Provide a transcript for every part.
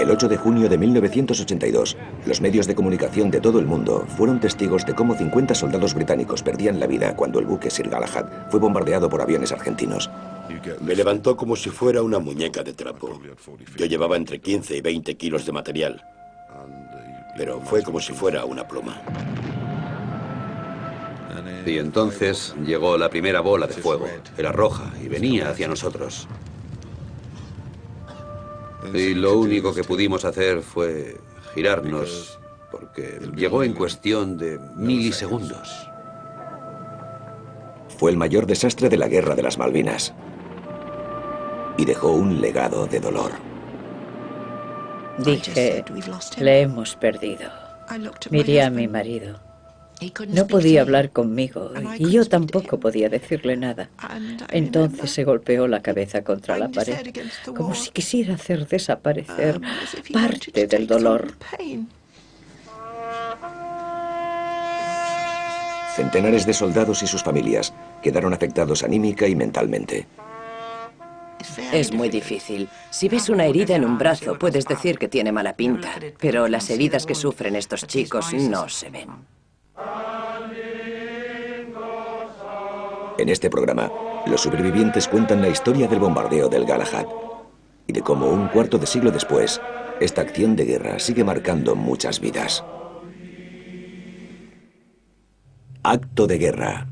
El 8 de junio de 1982, los medios de comunicación de todo el mundo fueron testigos de cómo 50 soldados británicos perdían la vida cuando el buque Sir Galahad fue bombardeado por aviones argentinos. Me levantó como si fuera una muñeca de trapo. Yo llevaba entre 15 y 20 kilos de material, pero fue como si fuera una pluma. Y entonces llegó la primera bola de fuego. Era roja y venía hacia nosotros. Y lo único que pudimos hacer fue girarnos, porque llegó en cuestión de milisegundos. Fue el mayor desastre de la Guerra de las Malvinas. Y dejó un legado de dolor. Dije, le hemos perdido. Miré a mi marido. No podía hablar conmigo y yo tampoco podía decirle nada. Entonces se golpeó la cabeza contra la pared, como si quisiera hacer desaparecer parte del dolor. Centenares de soldados y sus familias quedaron afectados anímica y mentalmente. Es muy difícil. Si ves una herida en un brazo, puedes decir que tiene mala pinta, pero las heridas que sufren estos chicos no se ven. En este programa, los supervivientes cuentan la historia del bombardeo del Galahad y de cómo un cuarto de siglo después, esta acción de guerra sigue marcando muchas vidas. Acto de guerra.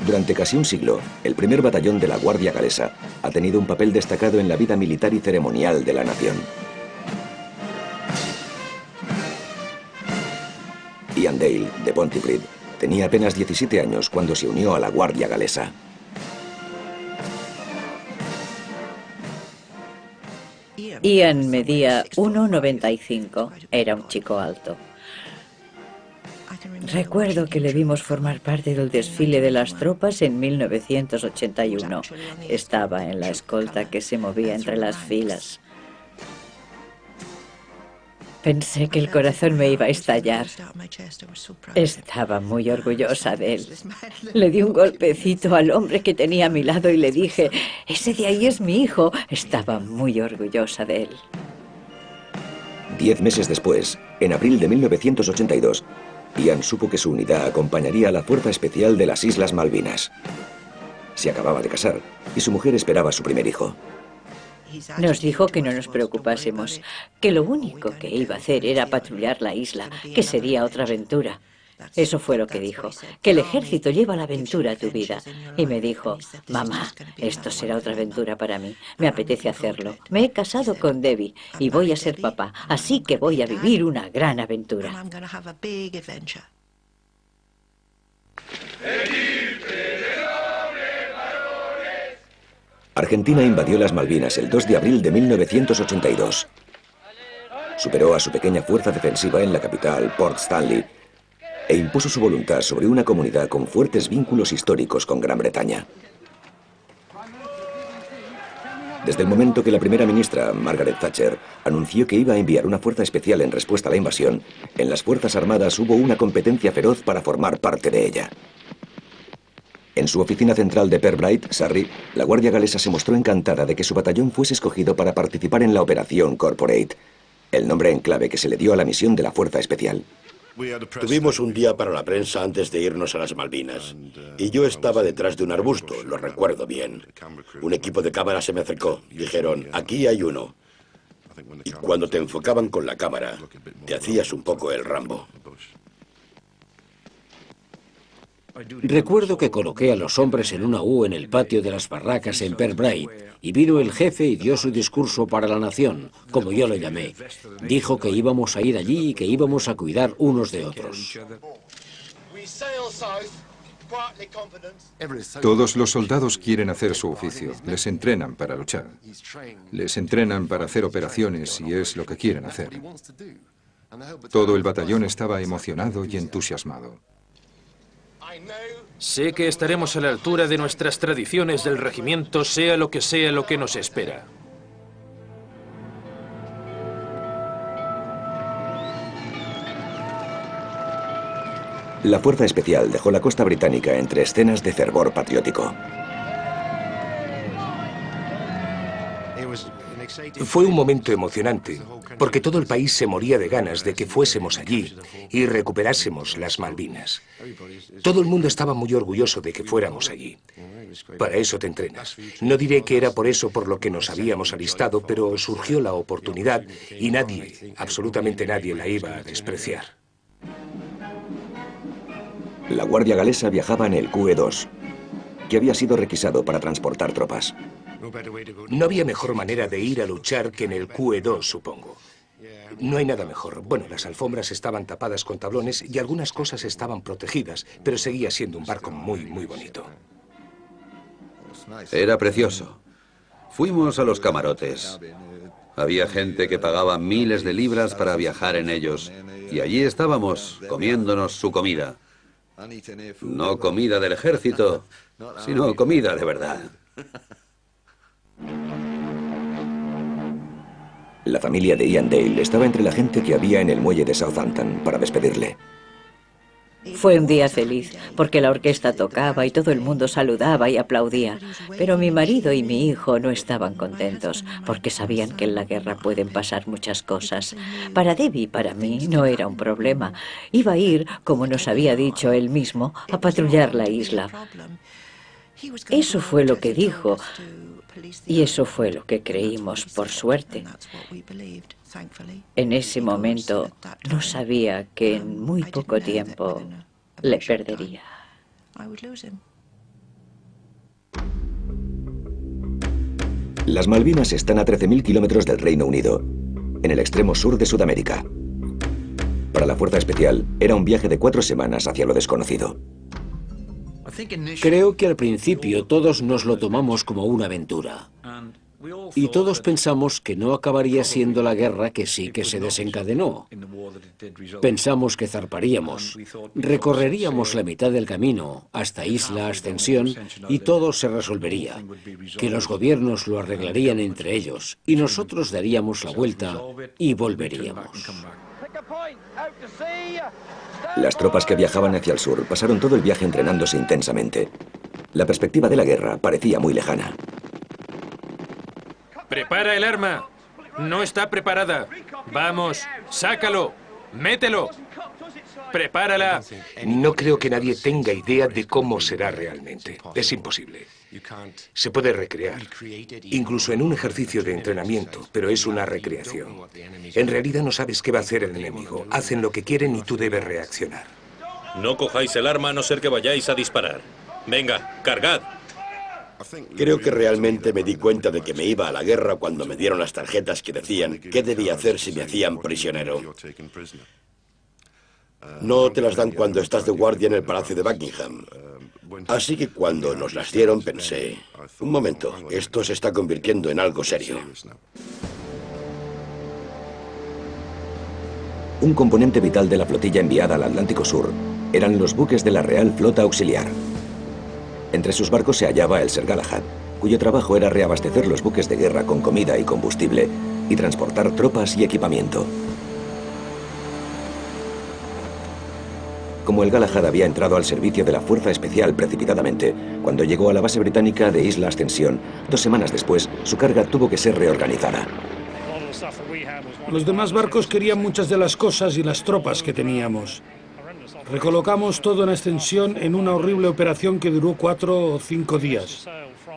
Durante casi un siglo, el primer batallón de la Guardia Galesa ha tenido un papel destacado en la vida militar y ceremonial de la nación. Ian Dale, de Pontypridd, tenía apenas 17 años cuando se unió a la Guardia Galesa. Ian medía 1,95. Era un chico alto. Recuerdo que le vimos formar parte del desfile de las tropas en 1981. Estaba en la escolta que se movía entre las filas. Pensé que el corazón me iba a estallar. Estaba muy orgullosa de él. Le di un golpecito al hombre que tenía a mi lado y le dije, ese de ahí es mi hijo. Estaba muy orgullosa de él. 10 meses después, en abril de 1982, Ian supo que su unidad acompañaría a la Fuerza Especial de las Islas Malvinas. Se acababa de casar y su mujer esperaba a su primer hijo. Nos dijo que no nos preocupásemos, que lo único que iba a hacer era patrullar la isla, que sería otra aventura. Eso fue lo que dijo, que el ejército lleva la aventura a tu vida. Y me dijo, mamá, esto será otra aventura para mí, me apetece hacerlo. Me he casado con Debbie y voy a ser papá, así que voy a vivir una gran aventura. Argentina invadió las Malvinas el 2 de abril de 1982. Superó a su pequeña fuerza defensiva en la capital, Port Stanley, e impuso su voluntad sobre una comunidad con fuertes vínculos históricos con Gran Bretaña. Desde el momento que la primera ministra, Margaret Thatcher, anunció que iba a enviar una fuerza especial en respuesta a la invasión, en las Fuerzas Armadas hubo una competencia feroz para formar parte de ella. En su oficina central de Pirbright, Surrey, la Guardia Galesa se mostró encantada de que su batallón fuese escogido para participar en la Operación Corporate, el nombre en clave que se le dio a la misión de la Fuerza Especial. Tuvimos un día para la prensa antes de irnos a las Malvinas. Y yo estaba detrás de un arbusto, lo recuerdo bien. Un equipo de cámara se me acercó. Dijeron, aquí hay uno. Y cuando te enfocaban con la cámara, te hacías un poco el Rambo. Recuerdo que coloqué a los hombres en una U en el patio de las barracas en Pirbright y vino el jefe y dio su discurso para la nación, como yo lo llamé. Dijo que íbamos a ir allí y que íbamos a cuidar unos de otros. Todos los soldados quieren hacer su oficio, les entrenan para luchar. Les entrenan para hacer operaciones y es lo que quieren hacer. Todo el batallón estaba emocionado y entusiasmado. Sé que estaremos a la altura de nuestras tradiciones del regimiento, sea lo que nos espera. La Fuerza Especial dejó la costa británica entre escenas de fervor patriótico. Fue un momento emocionante, porque todo el país se moría de ganas de que fuésemos allí y recuperásemos las Malvinas. Todo el mundo estaba muy orgulloso de que fuéramos allí. Para eso te entrenas. No diré que era por eso por lo que nos habíamos alistado, pero surgió la oportunidad y nadie, absolutamente nadie, la iba a despreciar. La Guardia Galesa viajaba en el QE-2, que había sido requisado para transportar tropas. No había mejor manera de ir a luchar que en el QE-2, supongo. No hay nada mejor. Bueno, las alfombras estaban tapadas con tablones y algunas cosas estaban protegidas, pero seguía siendo un barco muy, muy bonito. Era precioso. Fuimos a los camarotes. Había gente que pagaba miles de libras para viajar en ellos. Y allí estábamos, comiéndonos su comida. No comida del ejército, sino comida de verdad. La familia de Ian Dale estaba entre la gente que había en el muelle de Southampton para despedirle. Fue un día feliz, porque la orquesta tocaba y todo el mundo saludaba y aplaudía. Pero mi marido y mi hijo no estaban contentos, porque sabían que en la guerra pueden pasar muchas cosas. Para Debbie y para mí no era un problema. Iba a ir, como nos había dicho él mismo, a patrullar la isla. Eso fue lo que dijo, y eso fue lo que creímos, por suerte. En ese momento no sabía que en muy poco tiempo le perdería. Las Malvinas están a 13.000 kilómetros del Reino Unido, en el extremo sur de Sudamérica. Para la Fuerza Especial, era un viaje de 4 semanas hacia lo desconocido. Creo que al principio todos nos lo tomamos como una aventura. Y todos pensamos que no acabaría siendo la guerra que sí que se desencadenó. Pensamos que zarparíamos, recorreríamos la mitad del camino hasta Isla Ascensión y todo se resolvería, que los gobiernos lo arreglarían entre ellos y nosotros daríamos la vuelta y volveríamos. Las tropas que viajaban hacia el sur pasaron todo el viaje entrenándose intensamente. La perspectiva de la guerra parecía muy lejana. ¡Prepara el arma! No está preparada. Vamos, sácalo, mételo. Prepárala. No creo que nadie tenga idea de cómo será realmente. Es imposible. Se puede recrear, incluso en un ejercicio de entrenamiento, pero es una recreación. En realidad no sabes qué va a hacer el enemigo. Hacen lo que quieren y tú debes reaccionar. No cojáis el arma a no ser que vayáis a disparar. Venga, cargad. Creo que realmente me di cuenta de que me iba a la guerra cuando me dieron las tarjetas que decían qué debía hacer si me hacían prisionero. No te las dan cuando estás de guardia en el Palacio de Buckingham. Así que cuando nos las dieron pensé, un momento, esto se está convirtiendo en algo serio. Un componente vital de la flotilla enviada al Atlántico Sur eran los buques de la Real Flota Auxiliar. Entre sus barcos se hallaba el Sir Galahad, cuyo trabajo era reabastecer los buques de guerra con comida y combustible y transportar tropas y equipamiento. Como el Galahad había entrado al servicio de la Fuerza Especial precipitadamente, cuando llegó a la base británica de Isla Ascensión, 2 semanas después, su carga tuvo que ser reorganizada. Los demás barcos querían muchas de las cosas y las tropas que teníamos. Recolocamos todo en Ascensión en una horrible operación que duró 4 o 5 días.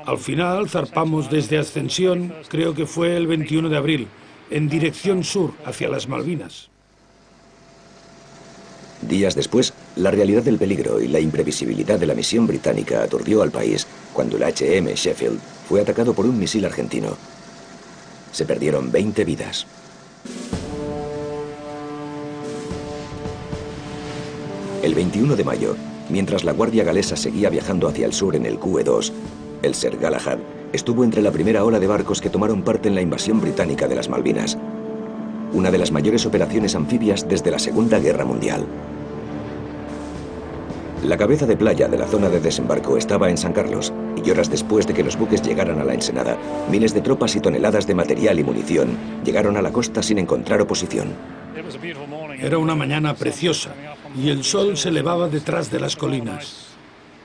Al final zarpamos desde Ascensión, creo que fue el 21 de abril, en dirección sur, hacia las Malvinas. Días después, la realidad del peligro y la imprevisibilidad de la misión británica aturdió al país cuando el HM Sheffield fue atacado por un misil argentino. Se perdieron 20 vidas. El 21 de mayo, mientras la Guardia Galesa seguía viajando hacia el sur en el QE-2, el Sir Galahad estuvo entre la primera ola de barcos que tomaron parte en la invasión británica de las Malvinas, una de las mayores operaciones anfibias desde la Segunda Guerra Mundial. La cabeza de playa de la zona de desembarco estaba en San Carlos, y horas después de que los buques llegaran a la ensenada, miles de tropas y toneladas de material y munición llegaron a la costa sin encontrar oposición. Era una mañana preciosa, y el sol se elevaba detrás de las colinas.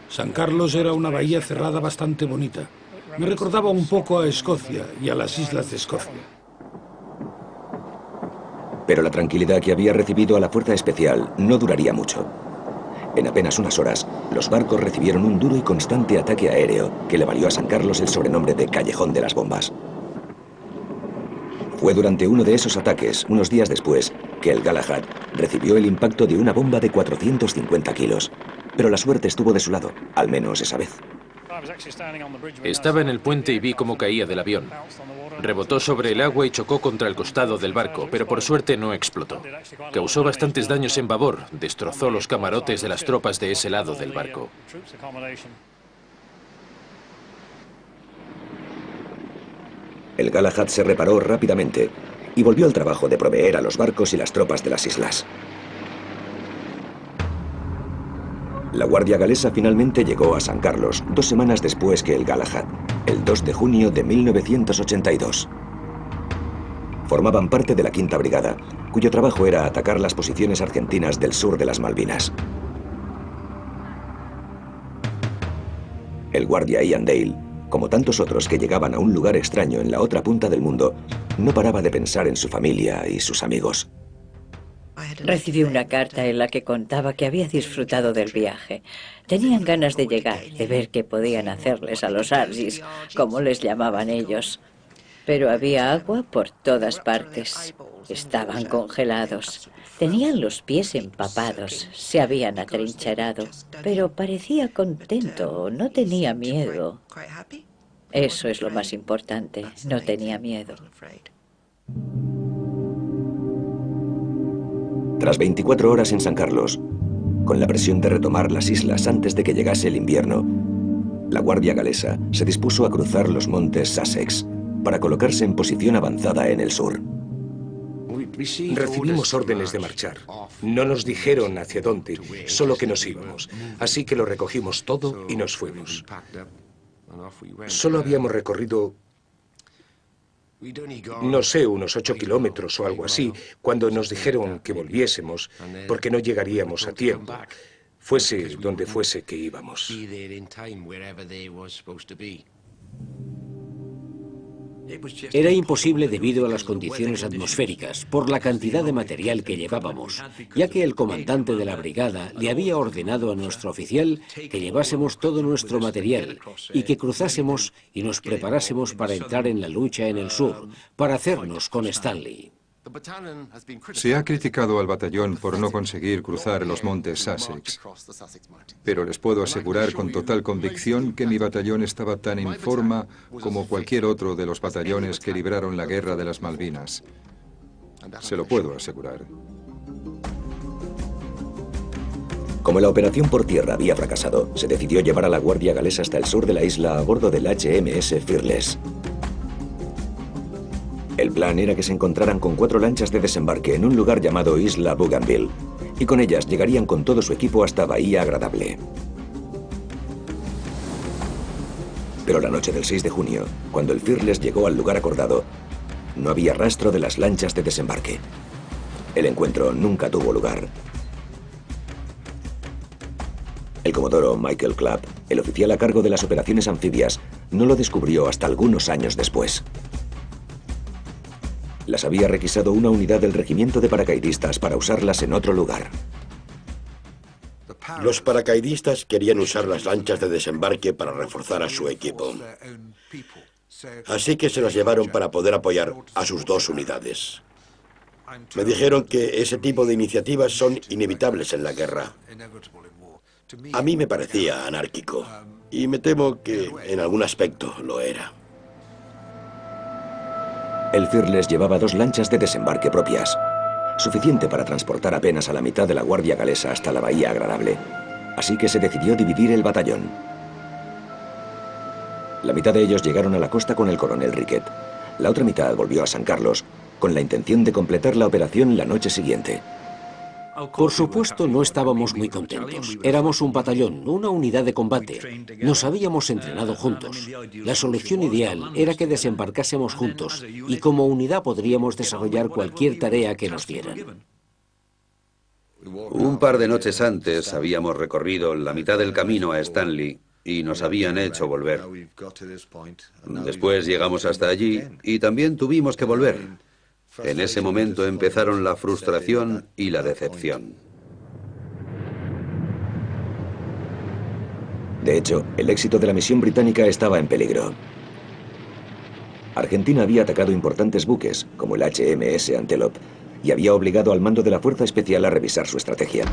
San Carlos era una bahía cerrada bastante bonita. Me recordaba un poco a Escocia y a las islas de Escocia. Pero la tranquilidad que había recibido a la fuerza especial no duraría mucho. En apenas unas horas, los barcos recibieron un duro y constante ataque aéreo que le valió a San Carlos el sobrenombre de Callejón de las Bombas. Fue durante uno de esos ataques, unos días después, que el Galahad recibió el impacto de una bomba de 450 kilos. Pero la suerte estuvo de su lado, al menos esa vez. Estaba en el puente y vi cómo caía del avión. Rebotó sobre el agua y chocó contra el costado del barco, pero por suerte no explotó. Causó bastantes daños en babor, destrozó los camarotes de las tropas de ese lado del barco. El Galahad se reparó rápidamente y volvió al trabajo de proveer a los barcos y las tropas de las islas. La Guardia Galesa finalmente llegó a San Carlos 2 semanas después que el Galahad, el 2 de junio de 1982. Formaban parte de la Quinta Brigada, cuyo trabajo era atacar las posiciones argentinas del sur de las Malvinas. El guardia Ian Dale, como tantos otros que llegaban a un lugar extraño en la otra punta del mundo, no paraba de pensar en su familia y sus amigos. Recibí una carta en la que contaba que había disfrutado del viaje. Tenían ganas de llegar, de ver qué podían hacerles a los Argis, como les llamaban ellos. Pero había agua por todas partes. Estaban congelados. Tenían los pies empapados. Se habían atrincherado. Pero parecía contento. No tenía miedo. Eso es lo más importante. No tenía miedo. Tras 24 horas en San Carlos, con la presión de retomar las islas antes de que llegase el invierno, la Guardia Galesa se dispuso a cruzar los montes Sussex para colocarse en posición avanzada en el sur. Recibimos órdenes de marchar. No nos dijeron hacia dónde, solo que nos íbamos. Así que lo recogimos todo y nos fuimos. Solo habíamos recorrido, no sé, unos 8 kilómetros o algo así, cuando nos dijeron que volviésemos, porque no llegaríamos a tiempo, fuese donde fuese que íbamos. Era imposible debido a las condiciones atmosféricas, por la cantidad de material que llevábamos, ya que el comandante de la brigada le había ordenado a nuestro oficial que llevásemos todo nuestro material y que cruzásemos y nos preparásemos para entrar en la lucha en el sur, para hacernos con Stanley. Se ha criticado al batallón por no conseguir cruzar los montes Sussex, pero les puedo asegurar con total convicción que mi batallón estaba tan en forma como cualquier otro de los batallones que libraron la guerra de las Malvinas. Se lo puedo asegurar. Como la operación por tierra había fracasado, se decidió llevar a la Guardia Galesa hasta el sur de la isla a bordo del HMS Fearless. El plan era que se encontraran con 4 lanchas de desembarque en un lugar llamado Isla Bougainville, y con ellas llegarían con todo su equipo hasta Bahía Agradable. Pero la noche del 6 de junio, cuando el Fearless llegó al lugar acordado, no había rastro de las lanchas de desembarque. El encuentro nunca tuvo lugar. El comodoro Michael Clapp, el oficial a cargo de las operaciones anfibias, no lo descubrió hasta algunos años después. Las había requisado una unidad del regimiento de paracaidistas para usarlas en otro lugar. Los paracaidistas querían usar las lanchas de desembarque para reforzar a su equipo. Así que se las llevaron para poder apoyar a sus 2 unidades. Me dijeron que ese tipo de iniciativas son inevitables en la guerra. A mí me parecía anárquico, y me temo que en algún aspecto lo era. El Fearless llevaba 2 lanchas de desembarque propias, suficiente para transportar apenas a la mitad de la Guardia Galesa hasta la Bahía Agradable. Así que se decidió dividir el batallón. La mitad de ellos llegaron a la costa con el coronel Riquet. La otra mitad volvió a San Carlos, con la intención de completar la operación la noche siguiente. Por supuesto, no estábamos muy contentos. Éramos un batallón, una unidad de combate. Nos habíamos entrenado juntos. La solución ideal era que desembarcásemos juntos y como unidad podríamos desarrollar cualquier tarea que nos dieran. Un par de noches antes habíamos recorrido la mitad del camino a Stanley y nos habían hecho volver. Después llegamos hasta allí y también tuvimos que volver. En ese momento empezaron la frustración y la decepción. De hecho, el éxito de la misión británica estaba en peligro. Argentina había atacado importantes buques, como el HMS Antelope, y había obligado al mando de la Fuerza Especial a revisar su estrategia.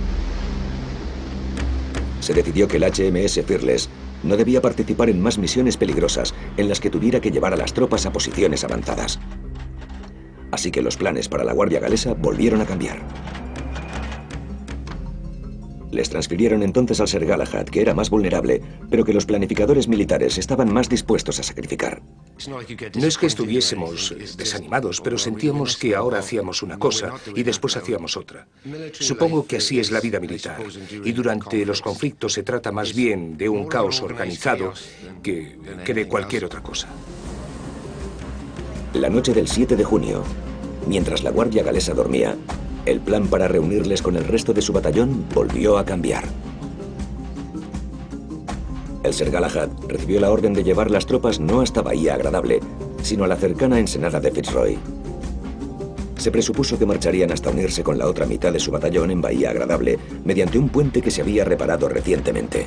Se decidió que el HMS Fearless no debía participar en más misiones peligrosas en las que tuviera que llevar a las tropas a posiciones avanzadas. Así que los planes para la Guardia Galesa volvieron a cambiar. Les transfirieron entonces al Sir Galahad, que era más vulnerable, pero que los planificadores militares estaban más dispuestos a sacrificar. No es que estuviésemos desanimados, pero sentíamos que ahora hacíamos una cosa y después hacíamos otra. Supongo que así es la vida militar. Y durante los conflictos se trata más bien de un caos organizado que de cualquier otra cosa. La noche del 7 de junio, mientras la Guardia Galesa dormía, el plan para reunirles con el resto de su batallón volvió a cambiar. El Sir Galahad recibió la orden de llevar las tropas no hasta Bahía Agradable, sino a la cercana ensenada de Fitzroy. Se presupuso que marcharían hasta unirse con la otra mitad de su batallón en Bahía Agradable mediante un puente que se había reparado recientemente.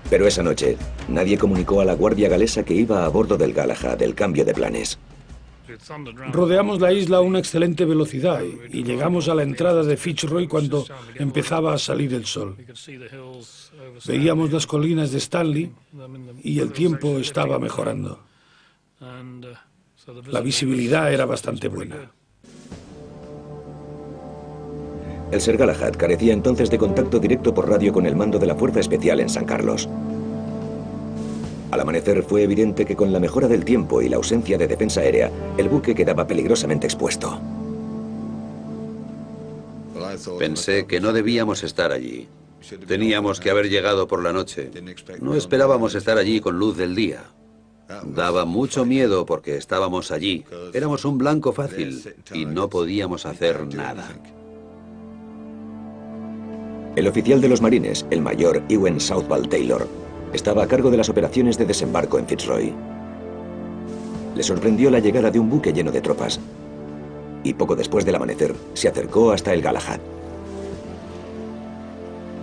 Pero esa noche, nadie comunicó a la Guardia Galesa que iba a bordo del Galahad el cambio de planes. Rodeamos la isla a una excelente velocidad y llegamos a la entrada de Fitzroy cuando empezaba a salir el sol. Veíamos las colinas de Stanley y el tiempo estaba mejorando. La visibilidad era bastante buena. El Sir Galahad carecía entonces de contacto directo por radio con el mando de la Fuerza Especial en San Carlos. Al amanecer fue evidente que con la mejora del tiempo y la ausencia de defensa aérea, el buque quedaba peligrosamente expuesto. Pensé que no debíamos estar allí. Teníamos que haber llegado por la noche. No esperábamos estar allí con luz del día. Daba mucho miedo porque estábamos allí. Éramos un blanco fácil y no podíamos hacer nada. El oficial de los marines, el mayor Ewen Southall Taylor, estaba a cargo de las operaciones de desembarco en Fitzroy. Le sorprendió la llegada de un buque lleno de tropas y poco después del amanecer se acercó hasta el Galahad.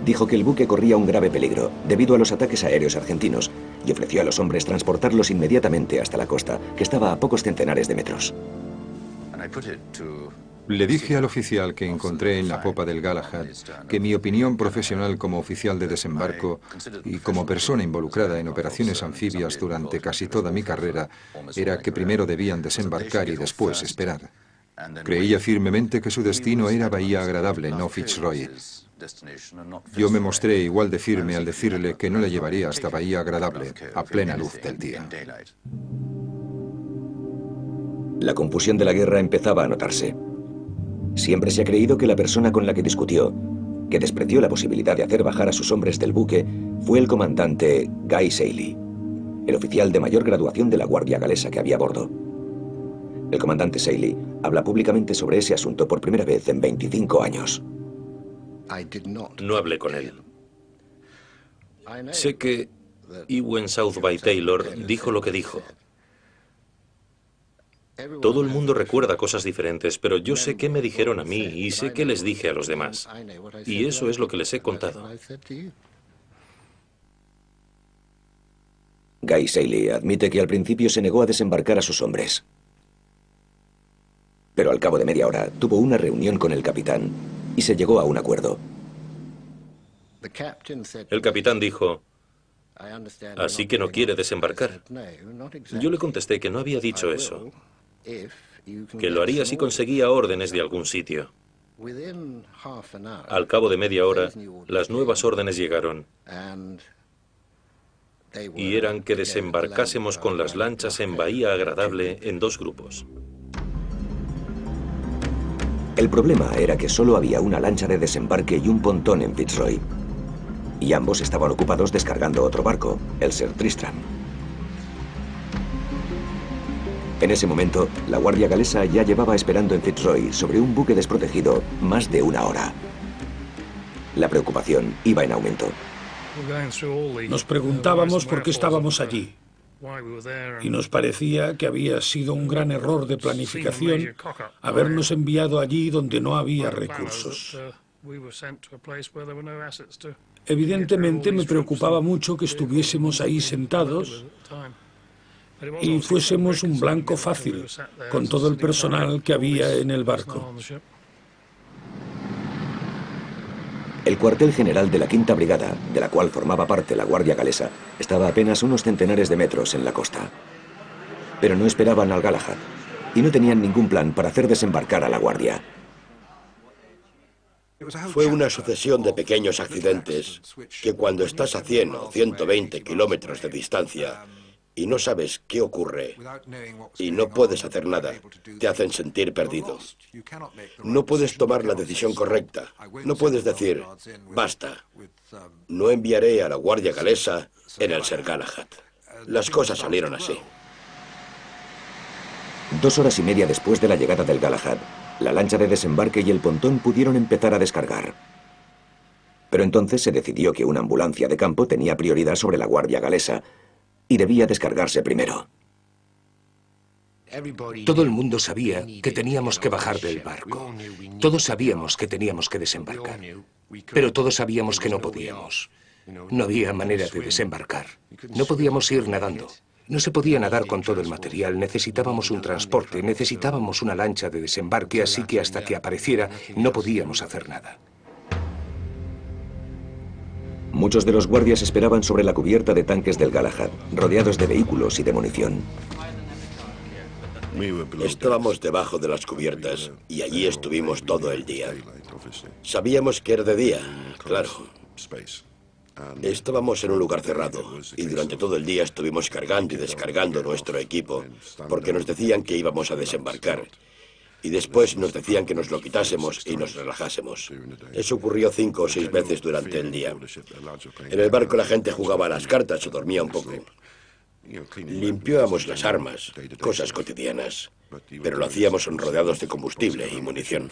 Dijo que el buque corría un grave peligro debido a los ataques aéreos argentinos y ofreció a los hombres transportarlos inmediatamente hasta la costa, que estaba a pocos centenares de metros. Le dije al oficial que encontré en la popa del Galahad que mi opinión profesional como oficial de desembarco y como persona involucrada en operaciones anfibias durante casi toda mi carrera era que primero debían desembarcar y después esperar. Creía firmemente que su destino era Bahía Agradable, no Fitzroy. Yo me mostré igual de firme al decirle que no le llevaría hasta Bahía Agradable a plena luz del día. La confusión de la guerra empezaba a notarse. Siempre se ha creído que la persona con la que discutió, que despreció la posibilidad de hacer bajar a sus hombres del buque, fue el comandante Guy Sailey, el oficial de mayor graduación de la Guardia Galesa que había a bordo. El comandante Sailey habla públicamente sobre ese asunto por primera vez en 25 años. No hablé con él. Sé que Ewen Southall Taylor dijo lo que dijo. Todo el mundo recuerda cosas diferentes, pero yo sé qué me dijeron a mí y sé qué les dije a los demás. Y eso es lo que les he contado. Guy Sailey admite que al principio se negó a desembarcar a sus hombres. Pero al cabo de media hora tuvo una reunión con el capitán y se llegó a un acuerdo. El capitán dijo, así que no quiere desembarcar. Yo le contesté que no había dicho eso, que lo haría si conseguía órdenes de algún sitio. Al cabo de media hora, las nuevas órdenes llegaron y eran que desembarcásemos con las lanchas en Bahía Agradable en 2 grupos. El problema era que solo había una lancha de desembarque y un pontón en Fitzroy. Y ambos estaban ocupados descargando otro barco, el Sir Tristram. En ese momento, la Guardia Galesa ya llevaba esperando en Fitzroy sobre un buque desprotegido más de una hora. La preocupación iba en aumento. Nos preguntábamos por qué estábamos allí. Y nos parecía que había sido un gran error de planificación habernos enviado allí donde no había recursos. Evidentemente me preocupaba mucho que estuviésemos ahí sentados y fuésemos un blanco fácil con todo el personal que había en el barco. El cuartel general de la Quinta Brigada, de la cual formaba parte la Guardia Galesa, estaba a apenas unos centenares de metros en la costa. Pero no esperaban al Galahad y no tenían ningún plan para hacer desembarcar a la Guardia. Fue una sucesión de pequeños accidentes que cuando estás a 100 o 120 kilómetros de distancia y no sabes qué ocurre y no puedes hacer nada, te hacen sentir perdido. No puedes tomar la decisión correcta. No puedes decir, basta, no enviaré a la Guardia Galesa en el Sir Galahad. Las cosas salieron así. 2 horas y media después de la llegada del Galahad, la lancha de desembarque y el pontón pudieron empezar a descargar. Pero entonces se decidió que una ambulancia de campo tenía prioridad sobre la Guardia Galesa y debía descargarse primero. Todo el mundo sabía que teníamos que bajar del barco. Todos sabíamos que teníamos que desembarcar. Pero todos sabíamos que no podíamos. No había manera de desembarcar. No podíamos ir nadando. No se podía nadar con todo el material. Necesitábamos un transporte, necesitábamos una lancha de desembarque, así que hasta que apareciera no podíamos hacer nada. Muchos de los guardias esperaban sobre la cubierta de tanques del Galahad, rodeados de vehículos y de munición. Estábamos debajo de las cubiertas y allí estuvimos todo el día. Sabíamos que era de día, claro. Estábamos en un lugar cerrado y durante todo el día estuvimos cargando y descargando nuestro equipo porque nos decían que íbamos a desembarcar. Y después nos decían que nos lo quitásemos y nos relajásemos. Eso ocurrió 5 o 6 veces durante el día. En el barco la gente jugaba a las cartas o dormía un poco. Limpiábamos las armas, cosas cotidianas, pero lo hacíamos rodeados de combustible y munición.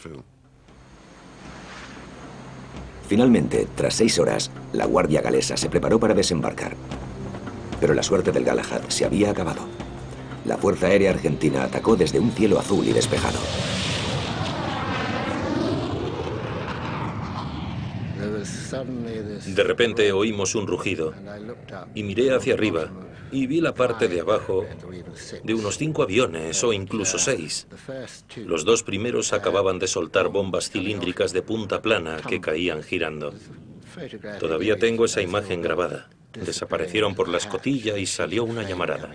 Finalmente, tras 6 horas, la Guardia Galesa se preparó para desembarcar. Pero la suerte del Galahad se había acabado. La Fuerza Aérea Argentina atacó desde un cielo azul y despejado. De repente oímos un rugido y miré hacia arriba y vi la parte de abajo de unos 5 aviones o incluso 6. Los 2 primeros acababan de soltar bombas cilíndricas de punta plana que caían girando. Todavía tengo esa imagen grabada. Desaparecieron por la escotilla y salió una llamarada.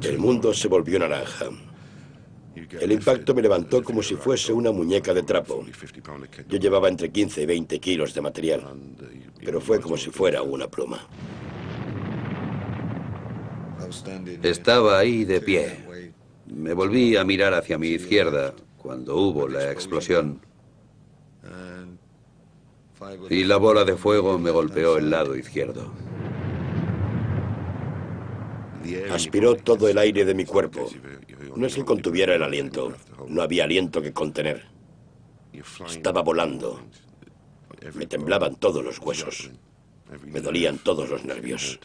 El mundo se volvió naranja. El impacto me levantó como si fuese una muñeca de trapo. Yo llevaba entre 15 y 20 kilos de material, pero fue como si fuera una pluma. Estaba ahí de pie. Me volví a mirar hacia mi izquierda cuando hubo la explosión. Y la bola de fuego me golpeó el lado izquierdo. Aspiró todo el aire de mi cuerpo. No es que contuviera el aliento. No había aliento que contener. Estaba volando. Me temblaban todos los huesos. Me dolían todos los nervios.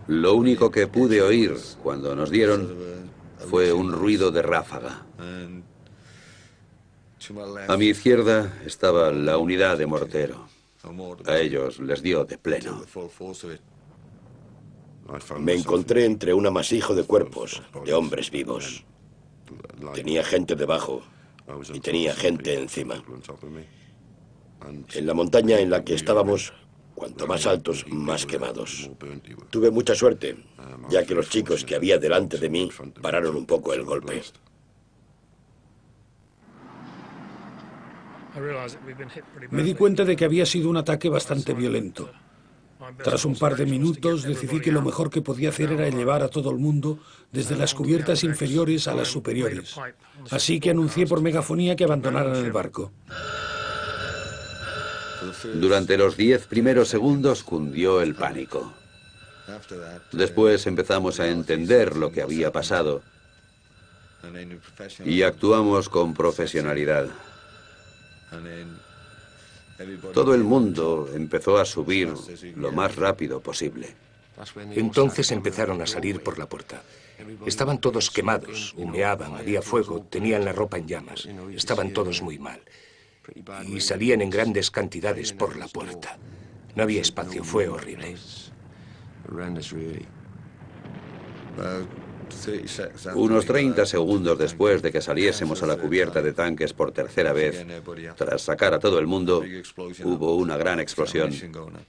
Lo único que pude oír cuando nos dieron fue un ruido de ráfaga. A mi izquierda estaba la unidad de mortero. A ellos les dio de pleno. Me encontré entre un amasijo de cuerpos, de hombres vivos. Tenía gente debajo y tenía gente encima. En la montaña en la que estábamos, cuanto más altos, más quemados. Tuve mucha suerte, ya que los chicos que había delante de mí pararon un poco el golpe. Me di cuenta de que había sido un ataque bastante violento. Tras un par de minutos decidí que lo mejor que podía hacer era llevar a todo el mundo desde las cubiertas inferiores a las superiores. Así que anuncié por megafonía que abandonaran el barco. Durante los 10 primeros segundos cundió el pánico. Después empezamos a entender lo que había pasado y actuamos con profesionalidad. Todo el mundo empezó a subir lo más rápido posible. Entonces empezaron a salir por la puerta. Estaban todos quemados, humeaban, había fuego, tenían la ropa en llamas. Estaban todos muy mal. Y salían en grandes cantidades por la puerta. No había espacio, fue horrible. Unos 30 segundos después de que saliésemos a la cubierta de tanques por tercera vez, tras sacar a todo el mundo, hubo una gran explosión.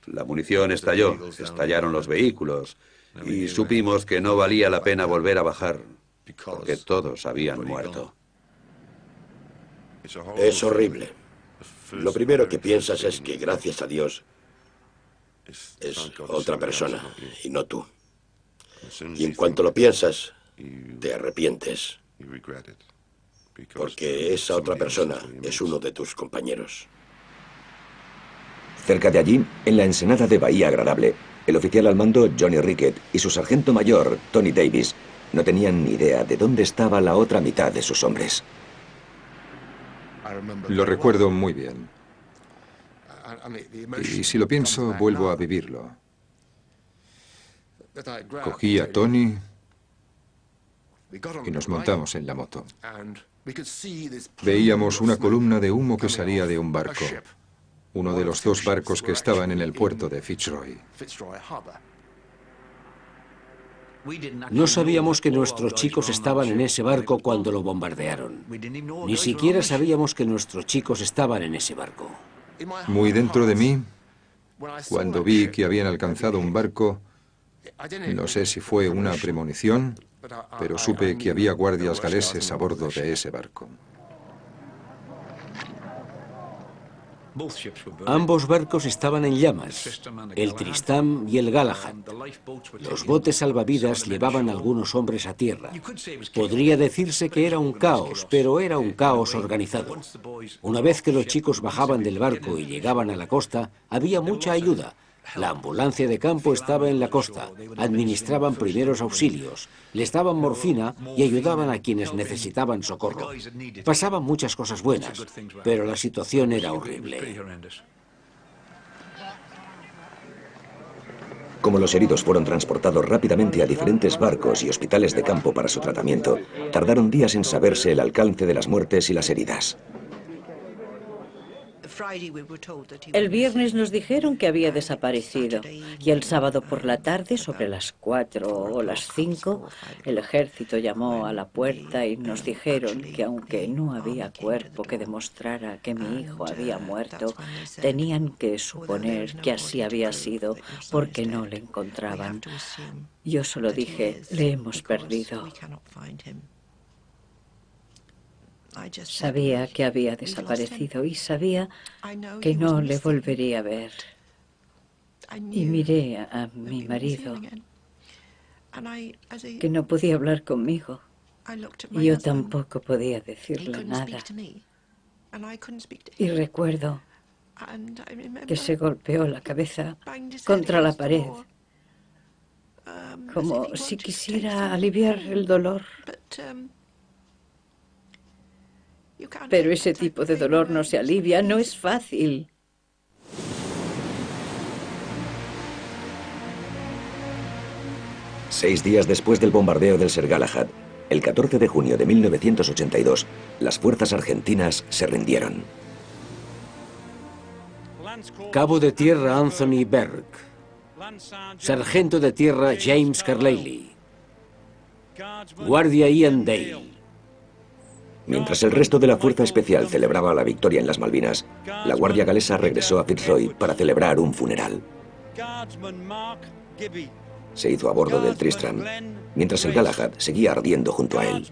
La munición estalló, estallaron los vehículos y supimos que no valía la pena volver a bajar, porque todos habían muerto. Es horrible. Lo primero que piensas es que, gracias a Dios, es otra persona y no tú. Y en cuanto lo piensas, te arrepientes. Porque esa otra persona es uno de tus compañeros. Cerca de allí, en la ensenada de Bahía Agradable, el oficial al mando Johnny Rickett y su sargento mayor, Tony Davis, no tenían ni idea de dónde estaba la otra mitad de sus hombres. Lo recuerdo muy bien. Y si lo pienso, vuelvo a vivirlo. Cogí a Tony y nos montamos en la moto. Veíamos una columna de humo que salía de un barco, uno de los 2 barcos que estaban en el puerto de Fitzroy. No sabíamos que nuestros chicos estaban en ese barco cuando lo bombardearon. Ni siquiera sabíamos que nuestros chicos estaban en ese barco. Muy dentro de mí, cuando vi que habían alcanzado un barco, no sé si fue una premonición, pero supe que había guardias galeses a bordo de ese barco. Ambos barcos estaban en llamas, el Tristram y el Galahad. Los botes salvavidas llevaban a algunos hombres a tierra. Podría decirse que era un caos, pero era un caos organizado. Una vez que los chicos bajaban del barco y llegaban a la costa, había mucha ayuda. La ambulancia de campo estaba en la costa, administraban primeros auxilios, les daban morfina y ayudaban a quienes necesitaban socorro. Pasaban muchas cosas buenas, pero la situación era horrible. Como los heridos fueron transportados rápidamente a diferentes barcos y hospitales de campo para su tratamiento, tardaron días en saberse el alcance de las muertes y las heridas. El viernes nos dijeron que había desaparecido y el sábado por la tarde, sobre las 4 o las 5, el ejército llamó a la puerta y nos dijeron que aunque no había cuerpo que demostrara que mi hijo había muerto, tenían que suponer que así había sido porque no le encontraban. Yo solo dije, le hemos perdido. Sabía que había desaparecido y sabía que no le volvería a ver. Y miré a mi marido, que no podía hablar conmigo. Y yo tampoco podía decirle nada. Y recuerdo que se golpeó la cabeza contra la pared, como si quisiera aliviar el dolor. Pero ese tipo de dolor no se alivia, no es fácil. Seis días después del bombardeo del Sir Galahad, el 14 de junio de 1982, las fuerzas argentinas se rindieron. Cabo de tierra Anthony Berg. Sargento de tierra James Carlyle. Guardia Ian Dale. Mientras el resto de la Fuerza Especial celebraba la victoria en las Malvinas, la Guardia Galesa regresó a Fitzroy para celebrar un funeral. Se hizo a bordo del Tristram, mientras el Galahad seguía ardiendo junto a él.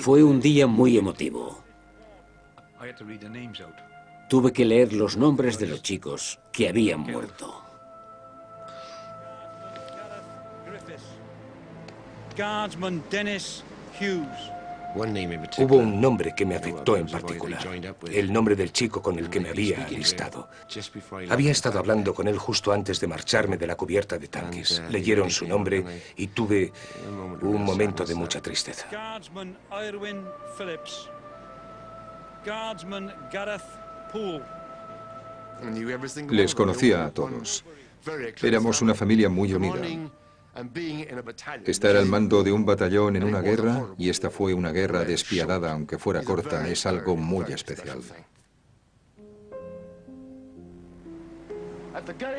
Fue un día muy emotivo. Tuve que leer los nombres de los chicos que habían muerto. Guardsman Dennis Hughes. Hubo un nombre que me afectó en particular, el nombre del chico con el que me había alistado. Había estado hablando con él justo antes de marcharme de la cubierta de tanques. Leyeron su nombre y tuve un momento de mucha tristeza. Guardsman Irwin Phillips. Guardsman Gareth Poole. Les conocía a todos. Éramos una familia muy unida. Estar al mando de un batallón en una guerra, y esta fue una guerra despiadada, aunque fuera corta, es algo muy especial.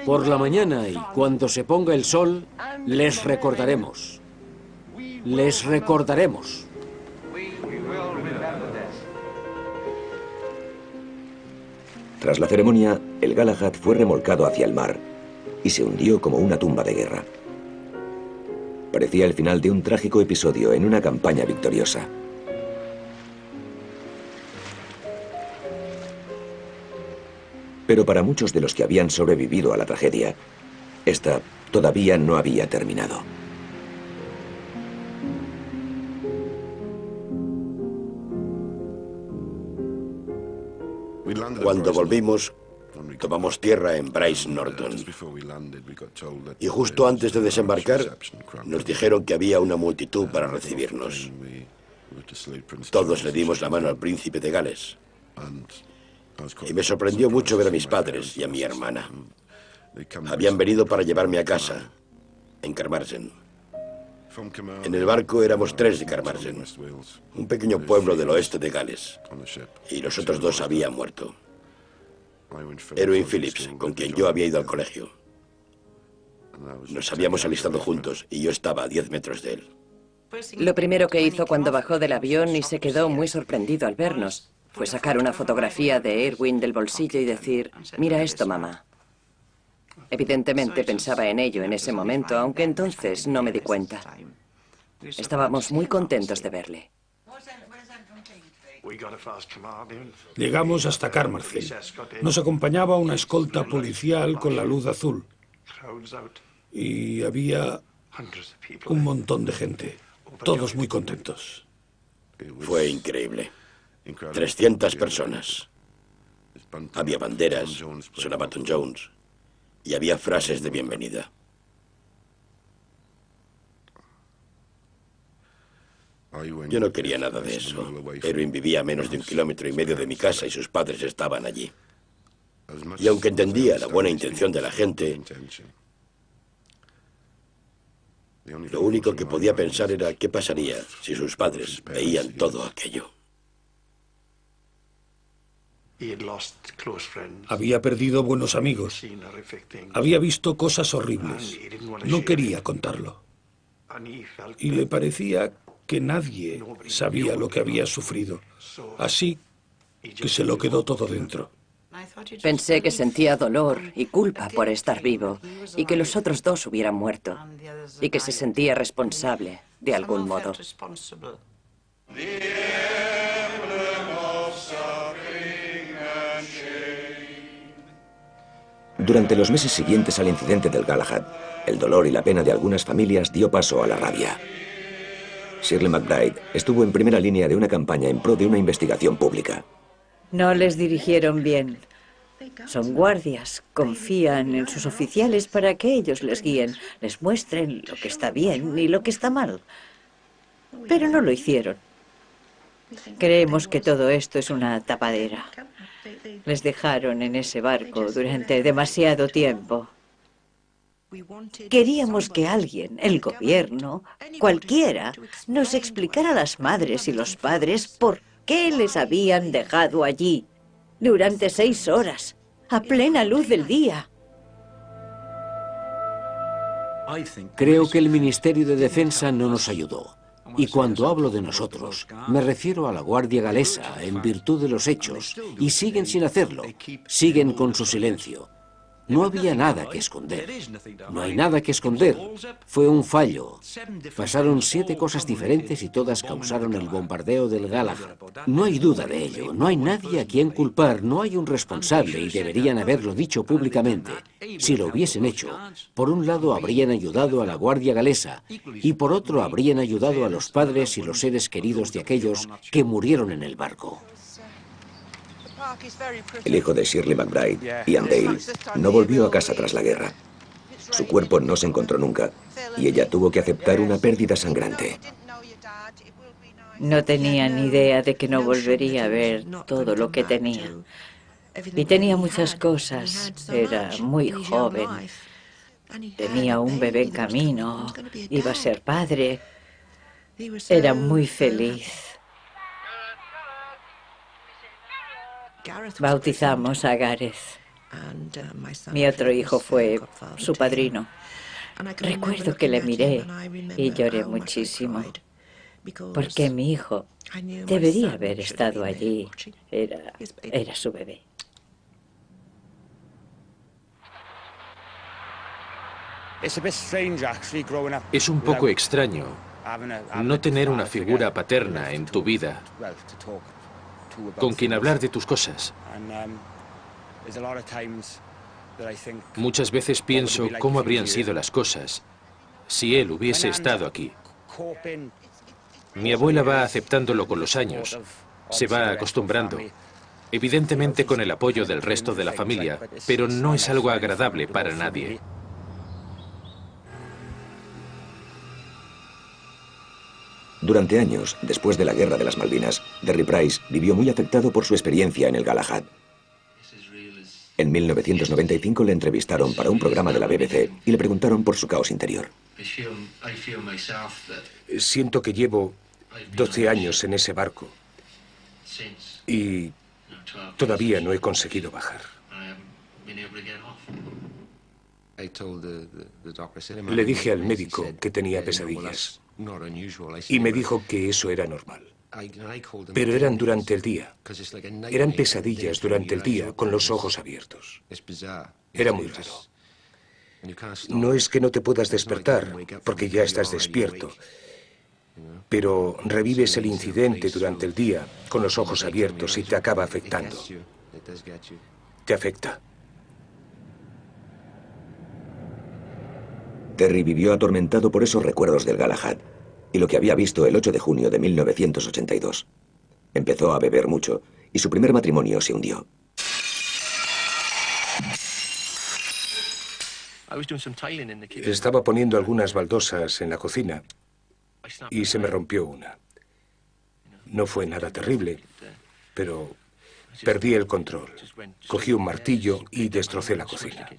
Por la mañana y cuando se ponga el sol, les recordaremos. Les recordaremos. Tras la ceremonia, el Galahad fue remolcado hacia el mar y se hundió como una tumba de guerra. Parecía el final de un trágico episodio en una campaña victoriosa. Pero para muchos de los que habían sobrevivido a la tragedia, esta todavía no había terminado. Cuando volvimos, tomamos tierra en Bryce Norton. Y justo antes de desembarcar, nos dijeron que había una multitud para recibirnos. Todos le dimos la mano al príncipe de Gales. Y me sorprendió mucho ver a mis padres y a mi hermana. Habían venido para llevarme a casa, en Carmarthen. En el barco éramos 3 de Carmarthen, un pequeño pueblo del oeste de Gales. Y los otros 2 habían muerto. Erwin Phillips, con quien yo había ido al colegio. Nos habíamos alistado juntos y yo estaba a 10 metros de él. Lo primero que hizo cuando bajó del avión y se quedó muy sorprendido al vernos fue sacar una fotografía de Erwin del bolsillo y decir: «Mira esto, mamá». Evidentemente pensaba en ello en ese momento, aunque entonces no me di cuenta. Estábamos muy contentos de verle. Llegamos hasta Carmarthen. Nos acompañaba una escolta policial con la luz azul. Y había un montón de gente, todos muy contentos. Fue increíble. 300 personas. Había banderas, sonaba Tom Jones y había frases de bienvenida. Yo no quería nada de eso. Erwin vivía a menos de 1,5 kilómetros de mi casa y sus padres estaban allí. Y aunque entendía la buena intención de la gente, lo único que podía pensar era qué pasaría si sus padres veían todo aquello. Había perdido buenos amigos. Había visto cosas horribles. No quería contarlo. Y le parecía que nadie sabía lo que había sufrido. Así que se lo quedó todo dentro. Pensé que sentía dolor y culpa por estar vivo y que los otros 2 hubieran muerto y que se sentía responsable de algún modo. Durante los meses siguientes al incidente del Galahad, el dolor y la pena de algunas familias dio paso a la rabia. Shirley MacBride estuvo en primera línea de una campaña en pro de una investigación pública. No les dirigieron bien. Son guardias, confían en sus oficiales para que ellos les guíen, les muestren lo que está bien y lo que está mal. Pero no lo hicieron. Creemos que todo esto es una tapadera. Les dejaron en ese barco durante demasiado tiempo. Queríamos que alguien, el gobierno, cualquiera, nos explicara a las madres y los padres por qué les habían dejado allí durante 6 horas, a plena luz del día. Creo que el Ministerio de Defensa no nos ayudó. Y cuando hablo de nosotros, me refiero a la Guardia Galesa en virtud de los hechos, y siguen sin hacerlo, siguen con su silencio. No había nada que esconder. No hay nada que esconder. Fue un fallo. Pasaron 7 cosas diferentes y todas causaron el bombardeo del Galahad. No hay duda de ello. No hay nadie a quien culpar. No hay un responsable y deberían haberlo dicho públicamente. Si lo hubiesen hecho, por un lado habrían ayudado a la Guardia Galesa y por otro habrían ayudado a los padres y los seres queridos de aquellos que murieron en el barco. El hijo de Shirley MacBride, Ian Dale, no volvió a casa tras la guerra. Su cuerpo no se encontró nunca y ella tuvo que aceptar una pérdida sangrante. No tenía ni idea de que no volvería a ver todo lo que tenía. Y tenía muchas cosas. Era muy joven. Tenía un bebé en camino. Iba a ser padre. Era muy feliz. Bautizamos a Gareth. Mi otro hijo fue su padrino. Recuerdo que le miré y lloré muchísimo, porque mi hijo debería haber estado allí. Era su bebé. Es un poco extraño no tener una figura paterna en tu vida con quien hablar de tus cosas. Muchas veces pienso cómo habrían sido las cosas si él hubiese estado aquí. Mi abuela va aceptándolo con los años, se va acostumbrando, evidentemente con el apoyo del resto de la familia, pero no es algo agradable para nadie. Durante años, después de la Guerra de las Malvinas, Derry Price vivió muy afectado por su experiencia en el Galahad. En 1995 le entrevistaron para un programa de la BBC y le preguntaron por su caos interior. Siento que llevo 12 años en ese barco y todavía no he conseguido bajar. Le dije al médico que tenía pesadillas y me dijo que eso era normal. Pero eran durante el día. Eran pesadillas durante el día con los ojos abiertos. Era muy raro. No es que no te puedas despertar, porque ya estás despierto, pero revives el incidente durante el día con los ojos abiertos y te acaba afectando. Te afecta. Terry vivió atormentado por esos recuerdos del Galahad y lo que había visto el 8 de junio de 1982. Empezó a beber mucho y su primer matrimonio se hundió. Estaba poniendo algunas baldosas en la cocina y se me rompió una. No fue nada terrible, pero perdí el control. Cogí un martillo y destrocé la cocina.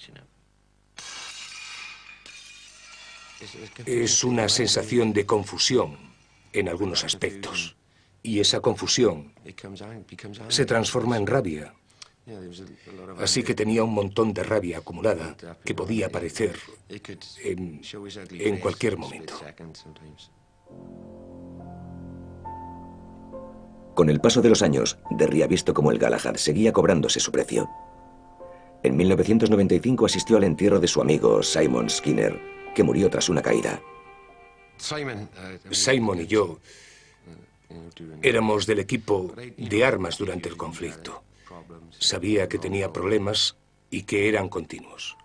Es una sensación de confusión en algunos aspectos. Y esa confusión se transforma en rabia. Así que tenía un montón de rabia acumulada que podía aparecer en cualquier momento. Con el paso de los años, Derry ha visto cómo el Galahad seguía cobrándose su precio. En 1995 asistió al entierro de su amigo Simon Skinner, que murió tras una caída. Simon y yo éramos del equipo de armas durante el conflicto. Sabía que tenía problemas y que eran continuos.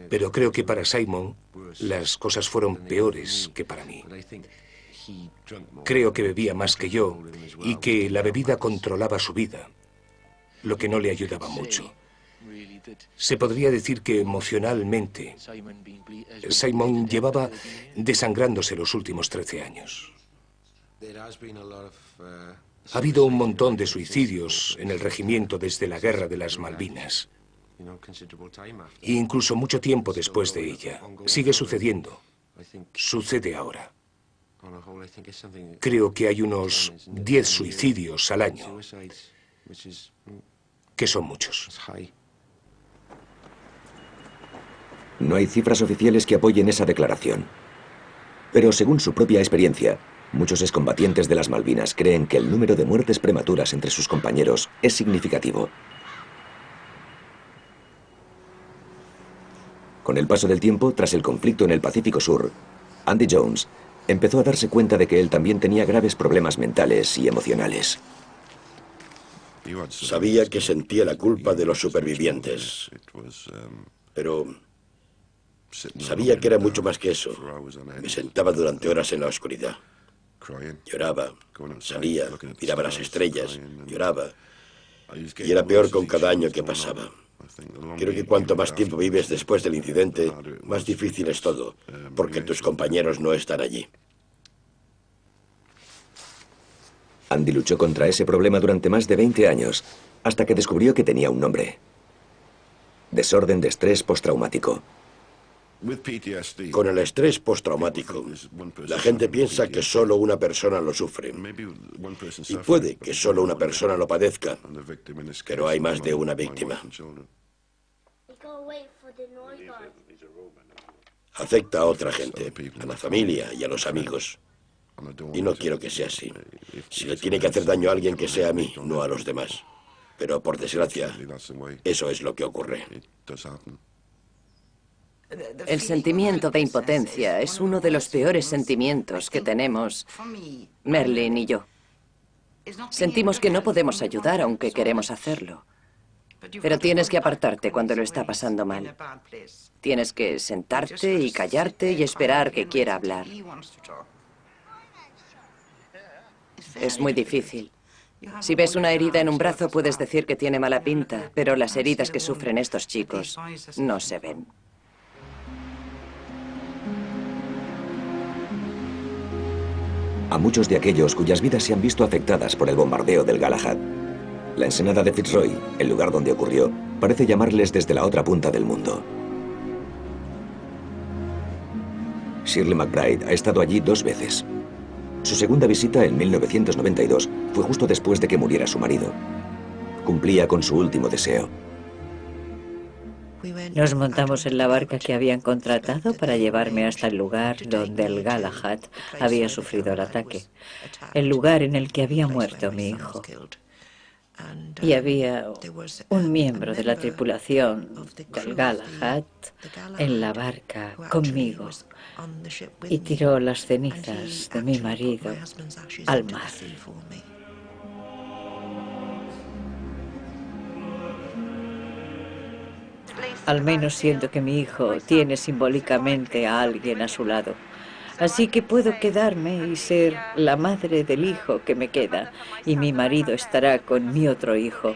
Pero creo que para Simon las cosas fueron peores que para mí. Creo que bebía más que yo y que la bebida controlaba su vida, lo que no le ayudaba mucho. Se podría decir que emocionalmente Simon llevaba desangrándose los últimos 13 años. Ha habido un montón de suicidios en el regimiento desde la Guerra de las Malvinas. E incluso mucho tiempo después de ella. Sigue sucediendo. Sucede ahora. Creo que hay unos 10 suicidios al año, que son muchos. No hay cifras oficiales que apoyen esa declaración. Pero según su propia experiencia, muchos excombatientes de las Malvinas creen que el número de muertes prematuras entre sus compañeros es significativo. Con el paso del tiempo, tras el conflicto en el Pacífico Sur, Andy Jones empezó a darse cuenta de que él también tenía graves problemas mentales y emocionales. Sabía que sentía la culpa de los supervivientes, pero sabía que era mucho más que eso. Me sentaba durante horas en la oscuridad. Lloraba, salía, miraba las estrellas, lloraba. Y era peor con cada año que pasaba. Creo que cuanto más tiempo vives después del incidente, más difícil es todo, porque tus compañeros no están allí. Andy luchó contra ese problema durante más de 20 años, hasta que descubrió que tenía un nombre. Desorden de estrés postraumático. Con el estrés postraumático, la gente piensa que solo una persona lo sufre. Y puede que solo una persona lo padezca, pero hay más de una víctima. Afecta a otra gente, a la familia y a los amigos. Y no quiero que sea así. Si le tiene que hacer daño a alguien, que sea a mí, no a los demás. Pero por desgracia, eso es lo que ocurre. El sentimiento de impotencia es uno de los peores sentimientos que tenemos, Merlin y yo. Sentimos que no podemos ayudar aunque queremos hacerlo. Pero tienes que apartarte cuando lo está pasando mal. Tienes que sentarte y callarte y esperar que quiera hablar. Es muy difícil. Si ves una herida en un brazo puedes decir que tiene mala pinta, pero las heridas que sufren estos chicos no se ven. A muchos de aquellos cuyas vidas se han visto afectadas por el bombardeo del Galahad, la ensenada de Fitzroy, el lugar donde ocurrió, parece llamarles desde la otra punta del mundo. Shirley MacBride ha estado allí 2 veces. Su segunda visita, en 1992, fue justo después de que muriera su marido. Cumplía con su último deseo. Nos montamos en la barca que habían contratado para llevarme hasta el lugar donde el Galahad había sufrido el ataque, el lugar en el que había muerto mi hijo. Y había un miembro de la tripulación del Galahad en la barca conmigo y tiró las cenizas de mi marido al mar. Al menos siento que mi hijo tiene simbólicamente a alguien a su lado. Así que puedo quedarme y ser la madre del hijo que me queda, y mi marido estará con mi otro hijo.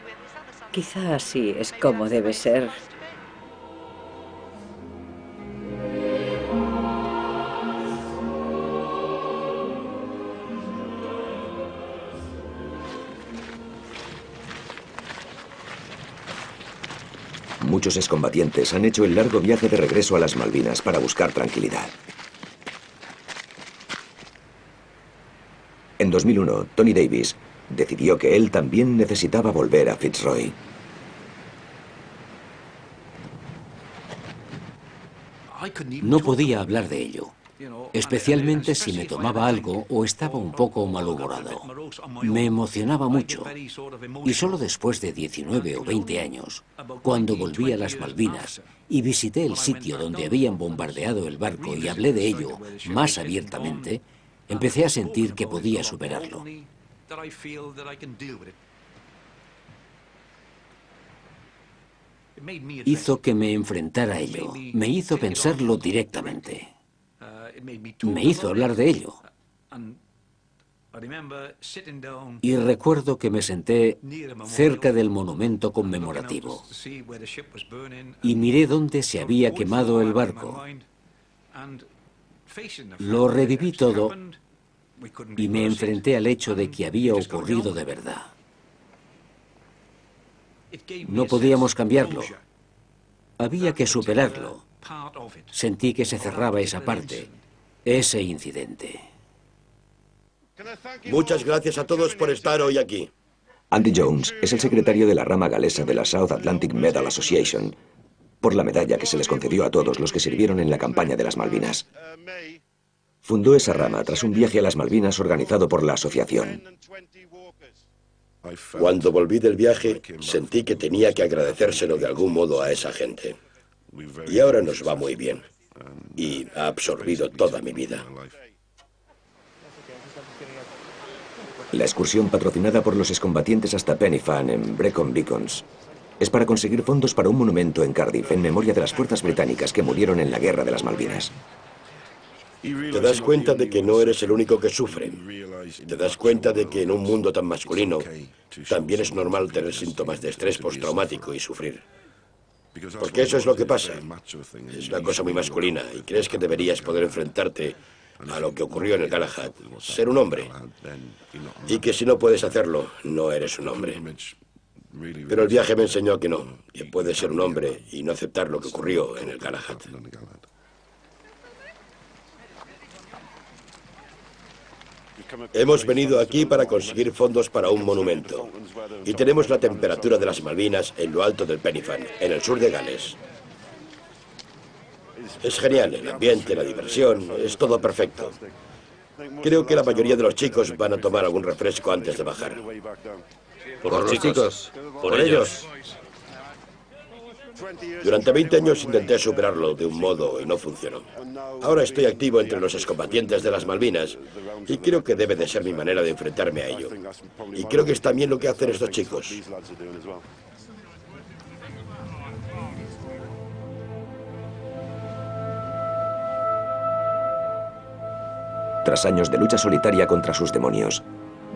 Quizá así es como debe ser. Muchos excombatientes han hecho el largo viaje de regreso a las Malvinas para buscar tranquilidad. En 2001, Tony Davis decidió que él también necesitaba volver a Fitzroy. No podía hablar de ello, especialmente si me tomaba algo o estaba un poco malhumorado. Me emocionaba mucho, y solo después de 19 o 20 años, cuando volví a las Malvinas y visité el sitio donde habían bombardeado el barco y hablé de ello más abiertamente, empecé a sentir que podía superarlo. Hizo que me enfrentara a ello, me hizo pensarlo directamente, me hizo hablar de ello. Y recuerdo que me senté cerca del monumento conmemorativo y miré dónde se había quemado el barco. Lo reviví todo y me enfrenté al hecho de que había ocurrido de verdad. No podíamos cambiarlo. Había que superarlo. Sentí que se cerraba esa parte, ese incidente. Muchas gracias a todos por estar hoy aquí. Andy Jones es el secretario de la rama galesa de la South Atlantic Medal Association, por la medalla que se les concedió a todos los que sirvieron en la campaña de las Malvinas. Fundó esa rama tras un viaje a las Malvinas organizado por la asociación. Cuando volví del viaje, sentí que tenía que agradecérselo de algún modo a esa gente. Y ahora nos va muy bien. Y ha absorbido toda mi vida. La excursión patrocinada por los excombatientes hasta Penny-Fan en Brecon Beacons es para conseguir fondos para un monumento en Cardiff en memoria de las fuerzas británicas que murieron en la Guerra de las Malvinas. Te das cuenta de que no eres el único que sufre. Te das cuenta de que en un mundo tan masculino también es normal tener síntomas de estrés postraumático y sufrir. Porque eso es lo que pasa. Es una cosa muy masculina y crees que deberías poder enfrentarte a lo que ocurrió en el Galahad, ser un hombre. Y que si no puedes hacerlo, no eres un hombre. Pero el viaje me enseñó que no, que puedes ser un hombre y no aceptar lo que ocurrió en el Galahad. Hemos venido aquí para conseguir fondos para un monumento. Y tenemos la temperatura de las Malvinas en lo alto del Penny-Fan, en el sur de Gales. Es genial, el ambiente, la diversión, es todo perfecto. Creo que la mayoría de los chicos van a tomar algún refresco antes de bajar. Por los chicos, por ellos. Durante 20 años intenté superarlo de un modo y no funcionó. Ahora estoy activo entre los excombatientes de las Malvinas y creo que debe de ser mi manera de enfrentarme a ello. Y creo que es también lo que hacen estos chicos. Tras años de lucha solitaria contra sus demonios,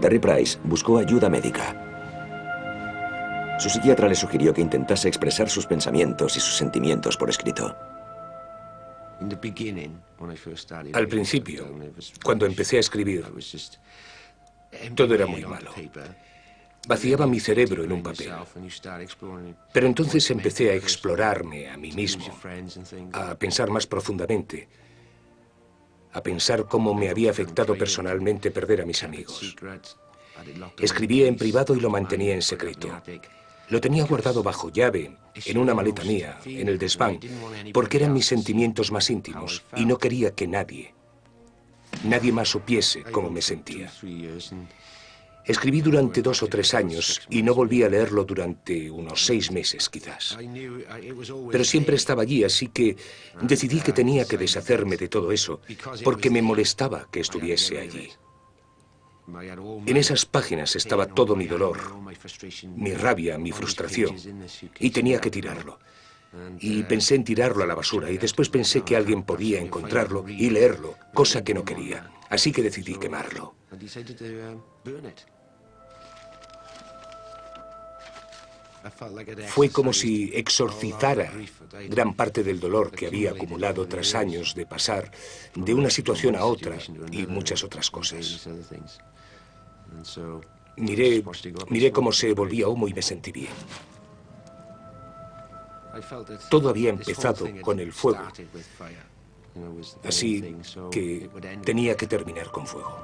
Terry Price buscó ayuda médica. Su psiquiatra le sugirió que intentase expresar sus pensamientos y sus sentimientos por escrito. Al principio, cuando empecé a escribir, todo era muy malo. Vaciaba mi cerebro en un papel. Pero entonces empecé a explorarme a mí mismo, a pensar más profundamente, a pensar cómo me había afectado personalmente perder a mis amigos. Escribía en privado y lo mantenía en secreto. Lo tenía guardado bajo llave, en una maleta mía, en el desván, porque eran mis sentimientos más íntimos y no quería que nadie más supiese cómo me sentía. Escribí durante 2 o 3 años y no volví a leerlo durante unos 6 meses, quizás. Pero siempre estaba allí, así que decidí que tenía que deshacerme de todo eso, porque me molestaba que estuviese allí. En esas páginas estaba todo mi dolor, mi rabia, mi frustración, y tenía que tirarlo. Y pensé en tirarlo a la basura, y después pensé que alguien podía encontrarlo y leerlo, cosa que no quería. Así que decidí quemarlo. Fue como si exorcizara gran parte del dolor que había acumulado tras años de pasar de una situación a otra y muchas otras cosas. Miré cómo se volvía humo y me sentí bien. Todo había empezado con el fuego, así que tenía que terminar con fuego.